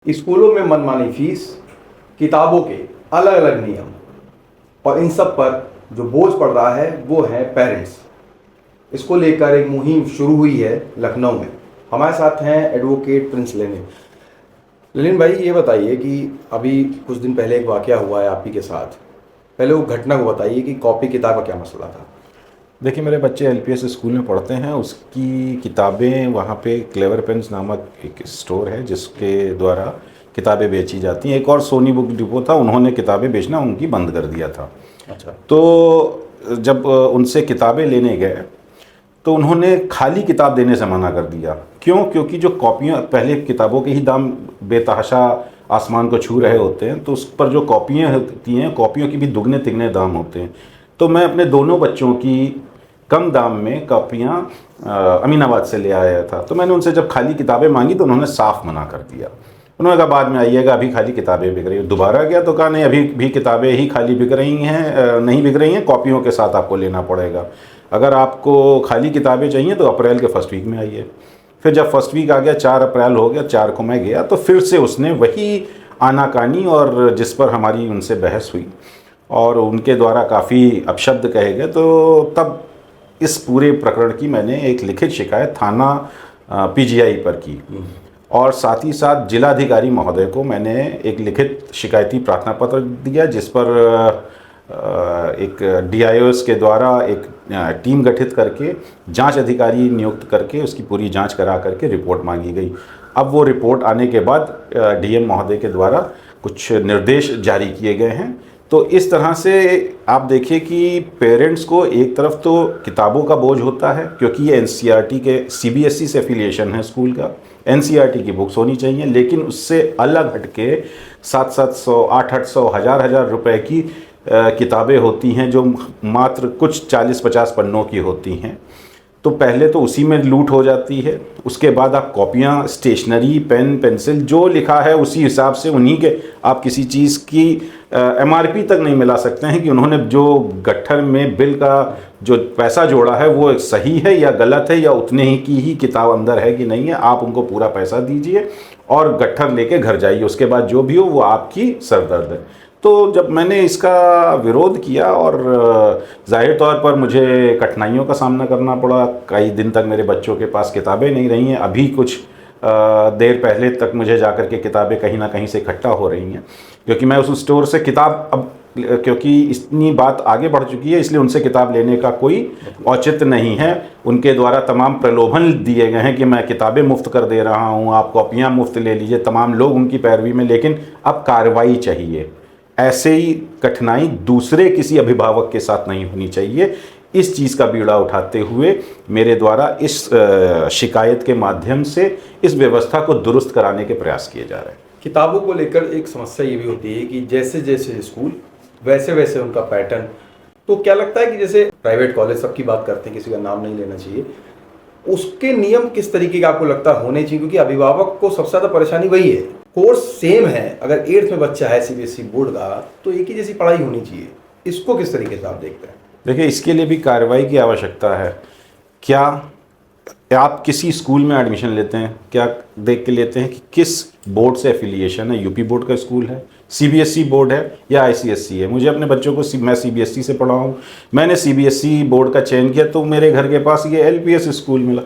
स्कूलों में मनमानी फीस, किताबों के अलग अलग नियम और इन सब पर जो बोझ पड़ रहा है वो है पेरेंट्स। इसको लेकर एक मुहिम शुरू हुई है लखनऊ में। हमारे साथ हैं एडवोकेट प्रिंस लेनिन। लेनिन भाई, ये बताइए कि अभी कुछ दिन पहले एक वाकया हुआ है आप ही के साथ। पहले वो घटना को बताइए कि कॉपी किताब का क्या मसला था। देखिए, मेरे बच्चे एलपीएस स्कूल में पढ़ते हैं। उसकी किताबें वहाँ पे क्लेवर पेन्स नामक एक स्टोर है जिसके द्वारा किताबें बेची जाती हैं। एक और सोनी बुक डिपो था, उन्होंने किताबें बेचना उनकी बंद कर दिया था। अच्छा। तो जब उनसे किताबें लेने गए तो उन्होंने खाली किताब देने से मना कर दिया। क्यों? क्योंकि जो कॉपियाँ, पहले किताबों के ही दाम बेतहाशा आसमान को छू रहे होते हैं, तो उस पर जो कॉपियाँ होती हैं, कॉपियों की भी दुगने तिगने दाम होते हैं। तो मैं अपने दोनों बच्चों की कम दाम में कॉपियाँ अमीनाबाद से ले आया था। तो मैंने उनसे जब खाली किताबें मांगी तो उन्होंने साफ मना कर दिया। उन्होंने कहा बाद में आइएगा, अभी खाली किताबें बिक रही हैं। दोबारा गया तो कहा नहीं, अभी भी किताबें ही खाली बिक रही हैं, नहीं बिक रही हैं, कॉपियों के साथ आपको लेना पड़ेगा। अगर आपको खाली किताबें चाहिए तो अप्रैल के फर्स्ट वीक में आइए। फिर जब फर्स्ट वीक आ गया, 4 अप्रैल हो गया, 4 को मैं गया तो फिर से उसने वही आनाकानी और जिस पर हमारी उनसे बहस हुई और उनके द्वारा काफ़ी अपशब्द कहे गए। तो तब इस पूरे प्रकरण की मैंने एक लिखित शिकायत थाना पीजीआई पर की और साथ ही साथ जिलाधिकारी महोदय को मैंने एक लिखित शिकायती प्रार्थना पत्र दिया, जिस पर एक डीआईओएस के द्वारा एक टीम गठित करके जांच अधिकारी नियुक्त करके उसकी पूरी जांच करा करके रिपोर्ट मांगी गई। अब वो रिपोर्ट आने के बाद डीएम महोदय के द्वारा कुछ निर्देश जारी किए गए हैं। तो इस तरह से आप देखिए कि पेरेंट्स को एक तरफ तो किताबों का बोझ होता है, क्योंकि ये एनसीईआरटी के सीबीएसई से एफिलिएशन है स्कूल का, एनसीईआरटी की बुक्स होनी चाहिए, लेकिन उससे अलग हटके 700-700, 800, 1000 रुपए की किताबें होती हैं जो मात्र कुछ 40-50 पन्नों की होती हैं। तो पहले तो उसी में लूट हो जाती है। उसके बाद आप कॉपियाँ, स्टेशनरी, पेन, पेंसिल, जो लिखा है उसी हिसाब से उन्हीं के, आप किसी चीज़ की एमआरपी तक नहीं मिला सकते हैं कि उन्होंने जो गट्ठर में बिल का जो पैसा जोड़ा है वो सही है या गलत है, या उतने ही की ही किताब अंदर है कि नहीं है। आप उनको पूरा पैसा दीजिए और गट्ठर लेके घर जाइए, उसके बाद जो भी हो वो आपकी सरदर्द है। तो जब मैंने इसका विरोध किया और जाहिर तौर पर मुझे कठिनाइयों का सामना करना पड़ा। कई दिन तक मेरे बच्चों के पास किताबें नहीं रही हैं। अभी कुछ देर पहले तक मुझे जाकर के किताबें कहीं ना कहीं से इकट्ठा हो रही हैं, क्योंकि मैं उस स्टोर से किताब, अब क्योंकि इतनी बात आगे बढ़ चुकी है इसलिए उनसे किताब लेने का कोई औचित्य नहीं है। उनके द्वारा तमाम प्रलोभन दिए गए हैं कि मैं किताबें मुफ्त कर दे रहा हूँ, आप कॉपियाँ मुफ्त ले लीजिए, तमाम लोग उनकी पैरवी में। लेकिन अब कार्रवाई चाहिए। ऐसे ही कठिनाई दूसरे किसी अभिभावक के साथ नहीं होनी चाहिए। इस चीज़ का बीड़ा उठाते हुए मेरे द्वारा इस शिकायत के माध्यम से इस व्यवस्था को दुरुस्त कराने के प्रयास किए जा रहे हैं। किताबों को लेकर एक समस्या ये भी होती है कि जैसे जैसे स्कूल वैसे वैसे उनका पैटर्न। तो क्या लगता है कि जैसे प्राइवेट कॉलेज, सबकी बात करते हैं, किसी का नाम नहीं लेना चाहिए, उसके नियम किस तरीके का आपको लगता है होने चाहिए? क्योंकि अभिभावक को सबसे ज़्यादा परेशानी वही है। कोर्स सेम है, अगर 8th में बच्चा है सीबीएसई बोर्ड का तो एक ही जैसी पढ़ाई होनी चाहिए। इसको किस तरीके से आप देखते हैं? देखिए, इसके लिए भी कार्रवाई की आवश्यकता है। क्या आप किसी स्कूल में एडमिशन लेते हैं, क्या देख के लेते हैं कि किस बोर्ड से एफिलिएशन है? यूपी बोर्ड का स्कूल है, सीबीएसई बोर्ड है या आईसीएसई है? मुझे अपने बच्चों को मैं सीबीएसई से पढ़ा हूँ, मैंने सीबीएसई बोर्ड का चयन किया तो मेरे घर के पास ये एलपीएस स्कूल मिला,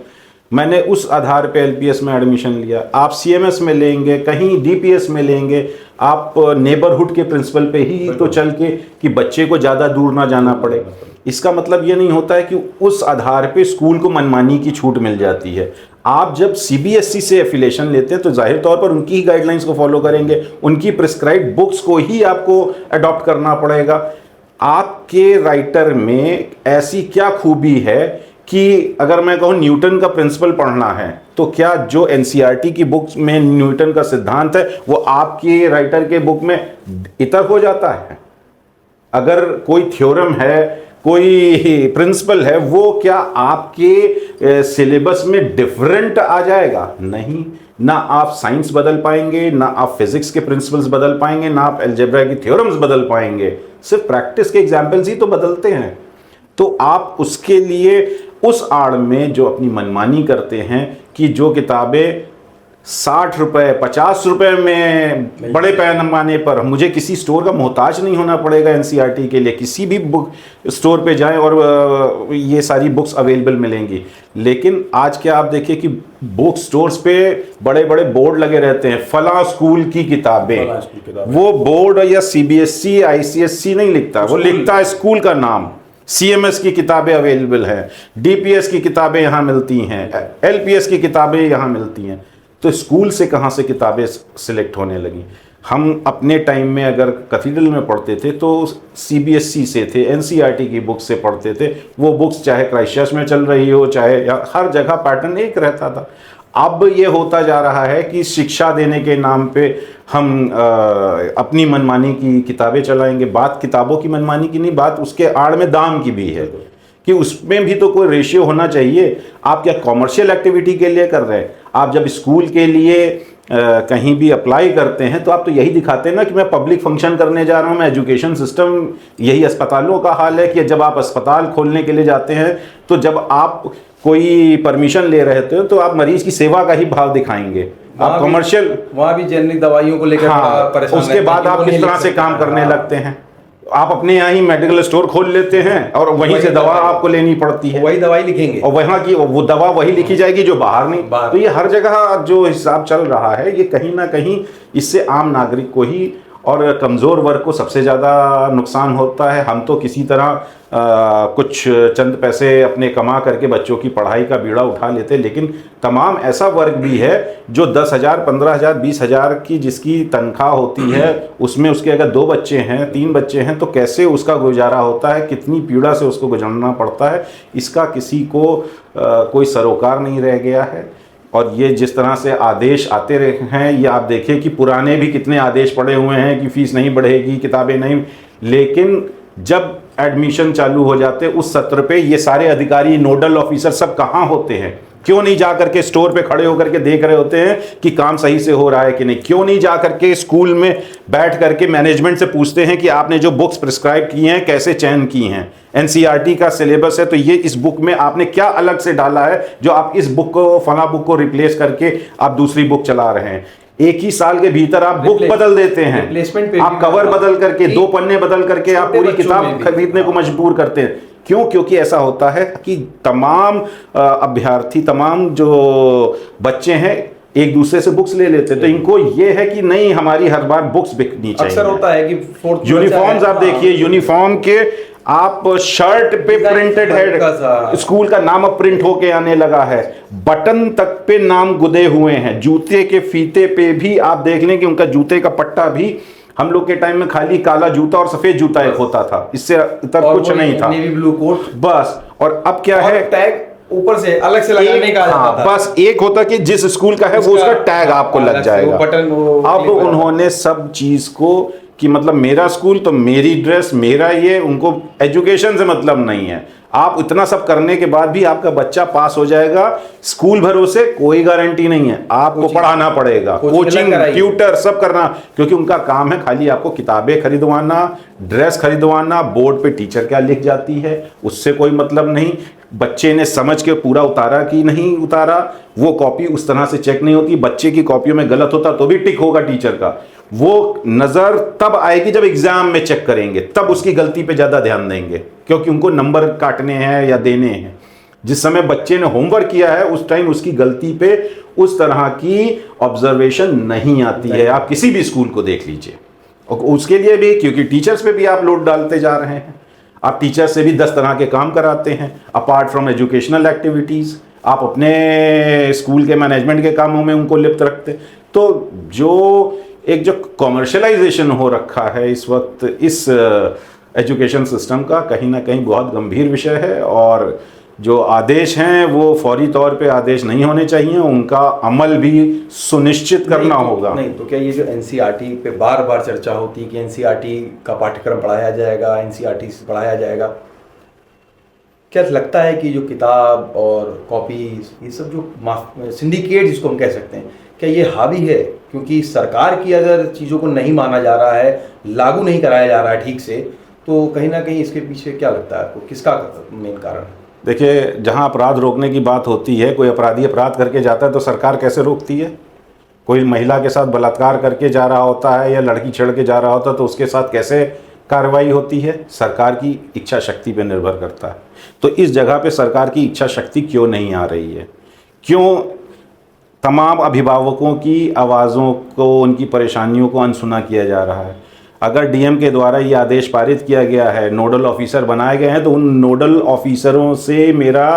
मैंने उस आधार पे एलपीएस में एडमिशन लिया। आप सीएमएस में लेंगे, कहीं डीपीएस में लेंगे, आप नेबरहुड के प्रिंसिपल पे ही तो चल के कि बच्चे को ज़्यादा दूर ना जाना पड़े। इसका मतलब ये नहीं होता है कि उस आधार पे स्कूल को मनमानी की छूट मिल जाती है। आप जब सीबीएसई से एफिलिएशन लेते हैं तो जाहिर तौर पर उनकी ही गाइडलाइंस को फॉलो करेंगे, उनकी प्रिस्क्राइब्ड बुक्स को ही आपको अडॉप्ट करना पड़ेगा। आपके राइटर में ऐसी क्या खूबी है कि अगर मैं कहूँ न्यूटन का प्रिंसिपल पढ़ना है तो क्या जो एनसीईआरटी की बुक्स में न्यूटन का सिद्धांत है वो आपके राइटर के बुक में इतर हो जाता है? अगर कोई थ्योरम है, कोई प्रिंसिपल है, वो क्या आपके सिलेबस में डिफरेंट आ जाएगा? नहीं। ना आप साइंस बदल पाएंगे, ना आप फिजिक्स के प्रिंसिपल्स बदल पाएंगे, ना आप अलजेब्रा की थ्योरम्स बदल पाएंगे। सिर्फ प्रैक्टिस के एग्जाम्पल्स ही तो बदलते हैं। तो आप उसके लिए उस आड़ में जो अपनी मनमानी करते हैं कि जो किताबें 60 रुपए 50 रुपए में बड़े पैमाने पर, मुझे किसी स्टोर का मोहताज नहीं होना पड़ेगा एनसीईआरटी के लिए। किसी भी बुक स्टोर पे जाएं और ये सारी बुक्स अवेलेबल मिलेंगी। लेकिन आज क्या आप देखिए कि बुक स्टोर्स पे बड़े बड़े बोर्ड लगे रहते हैं, फला स्कूल की किताबें। वो बोर्ड या सीबीएसई आईसीएसई नहीं लिखता, वो लिखता है स्कूल का नाम। सीएमएस की किताबें अवेलेबल हैं, डीपीएस की किताबें यहाँ मिलती हैं, एलपीएस की किताबें यहाँ मिलती हैं। तो स्कूल से कहाँ से किताबें सिलेक्ट होने लगी? हम अपने टाइम में अगर कैथेड्रल में पढ़ते थे तो सीबीएसई से थे, एनसीईआरटी की बुक्स से पढ़ते थे। वो बुक्स चाहे क्राइस्टचर्च में चल रही हो, चाहे हर जगह पैटर्न एक रहता था। अब ये होता जा रहा है कि शिक्षा देने के नाम पे हम अपनी मनमानी की किताबें चलाएंगे। बात किताबों की मनमानी की नहीं, बात उसके आड़ में दाम की भी है कि उसमें भी तो कोई रेशियो होना चाहिए। आप क्या कॉमर्शियल एक्टिविटी के लिए कर रहे हैं? आप जब स्कूल के लिए कहीं भी अप्लाई करते हैं तो आप तो यही दिखाते हैं ना कि मैं पब्लिक फंक्शन करने जा रहा हूं। मैं एजुकेशन सिस्टम, यही अस्पतालों का हाल है कि जब आप अस्पताल खोलने के लिए जाते हैं तो जब आप कोई परमिशन ले रहे थे तो आप मरीज की सेवा का ही भाव दिखाएंगे। आप कमर्शियल, वहाँ भी जेनरिक दवाइयों को लेकर परेशान, उसके बाद आप किस तरह से काम करने लगते हैं। आप अपने यहाँ ही मेडिकल स्टोर खोल लेते हैं और वहीं से दवा आपको लेनी पड़ती है, वही दवाई लिखेंगे और वहाँ की वो दवा वही लिखी जाएगी जो बाहर नहीं। तो ये हर जगह जो हिसाब चल रहा है, ये कहीं ना कहीं इससे आम नागरिक को ही और कमज़ोर वर्ग को सबसे ज़्यादा नुकसान होता है। हम तो किसी तरह कुछ चंद पैसे अपने कमा करके बच्चों की पढ़ाई का बीड़ा उठा लेते, लेकिन तमाम ऐसा वर्ग भी है जो 10,000 15,000 20,000 की जिसकी तनख्वाह होती है, उसमें उसके अगर 2 बच्चे हैं 3 बच्चे हैं तो कैसे उसका गुजारा होता है, कितनी पीड़ा से उसको गुजरना पड़ता है, इसका किसी को कोई सरोकार नहीं रह गया है। और ये जिस तरह से आदेश आते रहे हैं, ये आप देखिए कि पुराने भी कितने आदेश पड़े हुए हैं कि फीस नहीं बढ़ेगी, किताबें नहीं, लेकिन जब एडमिशन चालू हो जाते उस सत्र पे ये सारे अधिकारी, नोडल ऑफिसर सब कहाँ होते हैं? क्यों नहीं जा करके स्टोर पे खड़े होकर के देख रहे होते हैं कि काम सही से हो रहा है कि नहीं? क्यों नहीं जा करके स्कूल में बैठ करके मैनेजमेंट से पूछते हैं कि आपने जो बुक्स प्रिस्क्राइब की हैं कैसे चयन की हैं? एनसीईआरटी का सिलेबस है तो ये इस बुक में आपने क्या अलग से डाला है जो आप इस बुक को, फला बुक को रिप्लेस करके आप दूसरी बुक चला रहे हैं? एक ही साल के भीतर आप बुक बदल देते हैं, आप कवर बदल करके, 2 पन्ने बदल करके आप पूरी किताब खरीदने को मजबूर करते हैं। क्यों? क्योंकि ऐसा होता है कि तमाम अभ्यर्थी, तमाम जो बच्चे हैं एक दूसरे से बुक्स ले लेते हैं, तो इनको ये है कि नहीं हमारी हर बार बुक्स बिकनी चाहिए। अक्सर होता है कि यूनिफॉर्म्स आप देखिए, यूनिफॉर्म के आप शर्ट पे प्रिंटेड है, स्कूल का नाम अब प्रिंट होके आने लगा है, बटन तक पे नाम गुदे हुए हैं, जूते के फीते पे भी आप देख लें कि उनका जूते का पट्टा भी, हम लोग के टाइम में खाली काला जूता और सफेद जूता एक होता था, इससे इतना कुछ नहीं था, नेवी ब्लू कोट बस। और अब क्या है, टैग ऊपर से अलग से लगाने का आता था। बस एक होता कि जिस स्कूल का है वो उसका टैग आपको लग जाएगा। अब उन्होंने सब चीज को कि मतलब मेरा स्कूल तो मेरी ड्रेस, मेरा ये, उनको एजुकेशन से मतलब नहीं है। आप इतना सब करने के बाद भी आपका बच्चा पास हो जाएगा, स्कूल भरोसे कोई गारंटी नहीं है, आपको पढ़ाना पड़ेगा, कोचिंग, ट्यूटर सब करना, क्योंकि उनका काम है खाली आपको किताबें खरीदवाना, ड्रेस खरीदवाना, बोर्ड पे टीचर क्या लिख जाती है उससे कोई मतलब नहीं, बच्चे ने समझ के पूरा उतारा कि नहीं उतारा, वो कॉपी उस तरह से चेक नहीं होती, बच्चे की कॉपियों में गलत होता तो भी टिक होगा टीचर का, वो नज़र तब आएगी जब एग्जाम में चेक करेंगे, तब उसकी गलती पे ज़्यादा ध्यान देंगे, क्योंकि उनको नंबर काटने हैं या देने हैं। जिस समय बच्चे ने होमवर्क किया है उस टाइम उसकी गलती पे उस तरह की ऑब्जर्वेशन नहीं आती है। आप किसी भी स्कूल को देख लीजिए, और उसके लिए भी क्योंकि टीचर्स पे भी आप लोड डालते जा रहे हैं, आप टीचर से भी 10 तरह के काम कराते हैं अपार्ट फ्रॉम एजुकेशनल एक्टिविटीज़, आप अपने स्कूल के मैनेजमेंट के कामों में उनको लिप्त रखते। तो जो एक जो कॉमर्शलाइजेशन हो रखा है इस वक्त इस एजुकेशन सिस्टम का, कहीं ना कहीं बहुत गंभीर विषय है, और जो आदेश हैं वो फौरी तौर पे आदेश नहीं होने चाहिए, उनका अमल भी सुनिश्चित करना होगा। नहीं तो क्या ये जो एनसीईआरटी पे बार बार चर्चा होती है कि एनसीईआरटी का पाठ्यक्रम पढ़ाया जाएगा, एनसीईआरटी से पढ़ाया जाएगा, क्या लगता है कि जो किताब और कॉपी ये सब जो सिंडिकेट जिसको हम कह सकते हैं, क्या ये हावी है? क्योंकि सरकार की अगर चीज़ों को नहीं माना जा रहा है, लागू नहीं कराया जा रहा है ठीक से, तो कहीं ना कहीं इसके पीछे क्या लगता है आपको, किसका मेन कारण? देखिए, जहां अपराध रोकने की बात होती है, कोई अपराधी अपराध करके जाता है तो सरकार कैसे रोकती है? कोई महिला के साथ बलात्कार करके जा रहा होता है या लड़की छेड़ के जा रहा होता है तो उसके साथ कैसे कार्रवाई होती है? सरकार की इच्छा शक्ति पे निर्भर करता है। तो इस जगह पे सरकार की इच्छा शक्ति क्यों नहीं आ रही है? क्यों तमाम अभिभावकों की आवाज़ों को, उनकी परेशानियों को अनसुना किया जा रहा है? अगर डीएम के द्वारा ये आदेश पारित किया गया है, नोडल ऑफिसर बनाए गए हैं, तो उन नोडल ऑफिसरों से मेरा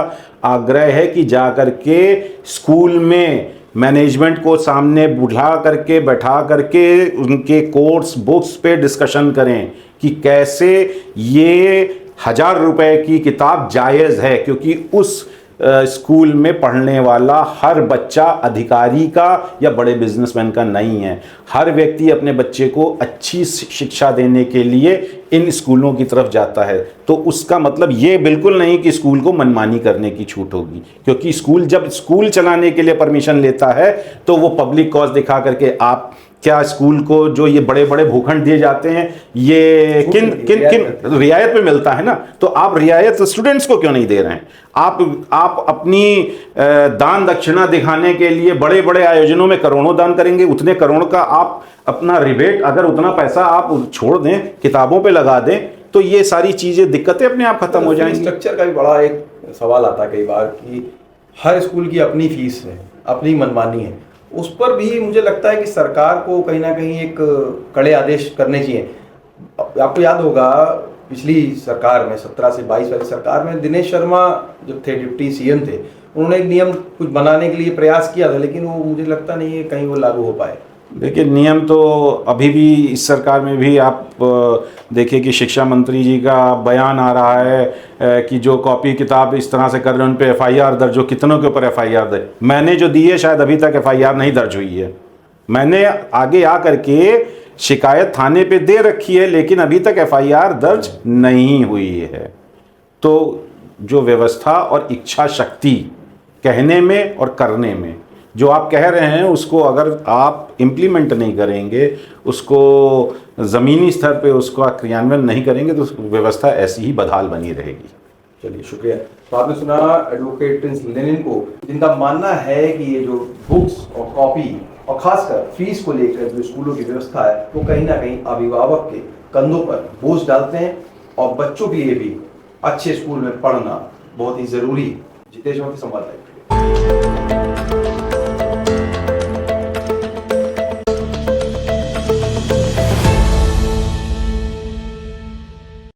आग्रह है कि जा कर के स्कूल में मैनेजमेंट को सामने बुला करके, बैठा करके उनके कोर्स बुक्स पे डिस्कशन करें कि कैसे ये 1000 रुपए की किताब जायज़ है, क्योंकि उस स्कूल में पढ़ने वाला हर बच्चा अधिकारी का या बड़े बिजनेसमैन का नहीं है। हर व्यक्ति अपने बच्चे को अच्छी शिक्षा देने के लिए इन स्कूलों की तरफ जाता है। तो उसका मतलब ये बिल्कुल नहीं कि स्कूल को मनमानी करने की छूट होगी, क्योंकि स्कूल जब स्कूल चलाने के लिए परमिशन लेता है तो वो पब्लिक कॉज दिखा करके, आप क्या स्कूल को जो ये बड़े बड़े भूखंड दिए जाते हैं ये किन रियायत पे मिलता है ना, तो आप रियायत स्टूडेंट्स को क्यों नहीं दे रहे हैं? आप अपनी दान दक्षिणा दिखाने के लिए बड़े बड़े आयोजनों में करोड़ों दान करेंगे, उतने करोड़ का आप अपना रिबेट, अगर उतना पैसा आप छोड़ दें, किताबों पे लगा दें, तो ये सारी चीज़ें, दिक्कतें अपने आप खत्म हो जाएंगी। स्ट्रक्चर का भी बड़ा एक सवाल आता है कई बार कि हर स्कूल की अपनी फीस है, अपनी मनमानी है। उस पर भी मुझे लगता है कि सरकार को कहीं ना कहीं एक कड़े आदेश करने चाहिए। आपको याद होगा पिछली सरकार में 17 से 22 वाली सरकार में दिनेश शर्मा जब थे डिप्टी सीएम थे, उन्होंने एक नियम कुछ बनाने के लिए प्रयास किया था, लेकिन वो मुझे लगता नहीं है कहीं वो लागू हो पाए। देखिए, नियम तो अभी भी इस सरकार में भी आप देखिए कि शिक्षा मंत्री जी का बयान आ रहा है कि जो कॉपी किताब इस तरह से कर रहे हैं उन पे एफआईआर दर्ज हो। कितनों के ऊपर एफआईआर दर्ज? मैंने जो दी है शायद अभी तक एफआईआर नहीं दर्ज हुई है। मैंने आगे आकर के शिकायत थाने पे दे रखी है, लेकिन अभी तक एफआईआर दर्ज नहीं हुई है। तो जो व्यवस्था और इच्छा शक्ति कहने में और करने में, जो आप कह रहे हैं उसको अगर आप इम्प्लीमेंट नहीं करेंगे, उसको ज़मीनी स्तर पे उसका क्रियान्वयन नहीं करेंगे, तो व्यवस्था ऐसी ही बदहाल बनी रहेगी। चलिए, शुक्रिया। तो आपने सुना एडवोकेट प्रिंस लेनिन को, जिनका मानना है कि ये जो बुक्स और कॉपी और खासकर फीस को लेकर जो स्कूलों की व्यवस्था है वो कहीं ना कहीं अभिभावक के कंधों पर बोझ डालते हैं, और बच्चों के लिए भी अच्छे स्कूल में पढ़ना बहुत ही ज़रूरी है। जितेश संवाद।